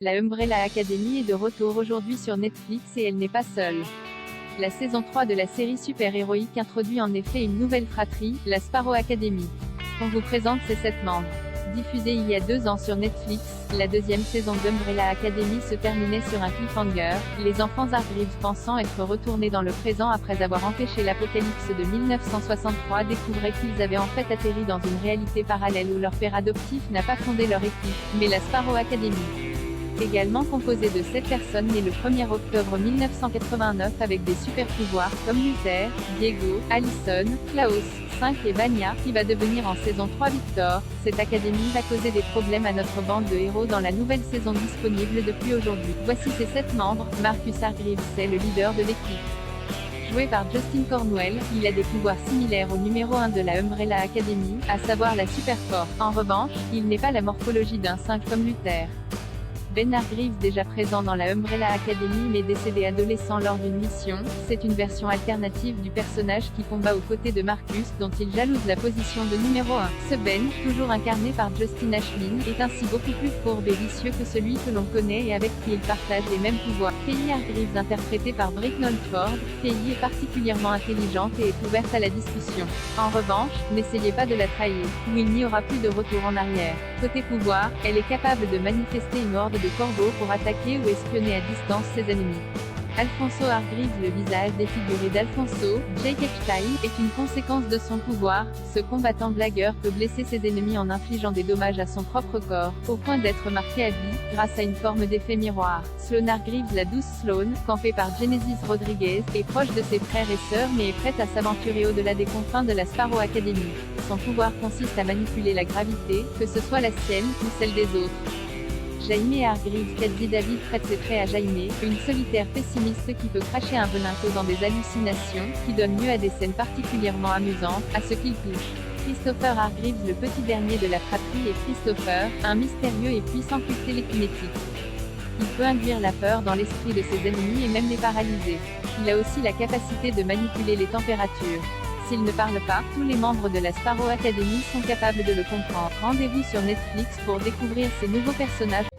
La Umbrella Academy est de retour aujourd'hui sur Netflix et elle n'est pas seule. La saison 3 de la série super-héroïque introduit en effet une nouvelle fratrie, la Sparrow Academy. On vous présente ses 7 membres. Diffusée il y a 2 ans sur Netflix, la deuxième saison d'Umbrella Academy se terminait sur un cliffhanger, les enfants Hargreaves pensant être retournés dans le présent après avoir empêché l'apocalypse de 1963 découvraient qu'ils avaient en fait atterri dans une réalité parallèle où leur père adoptif n'a pas fondé leur équipe, mais la Sparrow Academy. Également composée de 7 personnes nées le 1er octobre 1989 avec des super-pouvoirs comme Luther, Diego, Allison, Klaus, 5 et Vanya, qui va devenir en saison 3 Victor. Cette académie va causer des problèmes à notre bande de héros dans la nouvelle saison disponible depuis aujourd'hui. Voici ses 7 membres. Marcus Hargreaves est le leader de l'équipe. Joué par Justin Cornwell, il a des pouvoirs similaires au numéro 1 de la Umbrella Academy, à savoir la super force. En revanche, il n'est pas la morphologie d'un 5 comme Luther. Ben Hargreaves, déjà présent dans la Umbrella Academy mais décédé adolescent lors d'une mission, c'est une version alternative du personnage qui combat aux côtés de Marcus, dont il jalouse la position de numéro 1. Ce Ben, toujours incarné par Justin Ashlin, est ainsi beaucoup plus fourbe et vicieux que celui que l'on connaît et avec qui il partage les mêmes pouvoirs. Kelly Hargreaves, interprétée par Britnell Ford, Kelly est particulièrement intelligente et est ouverte à la discussion. En revanche, n'essayez pas de la trahir, ou il n'y aura plus de retour en arrière. Côté pouvoir, elle est capable de manifester une horde de corbeaux pour attaquer ou espionner à distance ses ennemis. Alfonso Hargreaves, le visage défiguré d'Alfonso, Jake Epstein, est une conséquence de son pouvoir. Ce combattant blagueur peut blesser ses ennemis en infligeant des dommages à son propre corps, au point d'être marqué à vie, grâce à une forme d'effet miroir. Sloane Hargreaves, la douce Sloane, campée par Genesis Rodriguez, est proche de ses frères et sœurs mais est prête à s'aventurer au-delà des confins de la Sparrow Academy. Son pouvoir consiste à manipuler la gravité, que ce soit la sienne, ou celle des autres. Jaime Hargreaves, Kelsey David prête ses traits à Jaime, une solitaire pessimiste qui peut cracher un venin causant des hallucinations, qui donne lieu à des scènes particulièrement amusantes, à ce qu'il touche. Christopher Hargreaves, le petit dernier de la fratrie, est Christopher, un mystérieux et puissant coup télékinétique. Il peut induire la peur dans l'esprit de ses ennemis et même les paralyser. Il a aussi la capacité de manipuler les températures. S'il ne parle pas, tous les membres de la Sparrow Academy sont capables de le comprendre. Rendez-vous sur Netflix pour découvrir ces nouveaux personnages.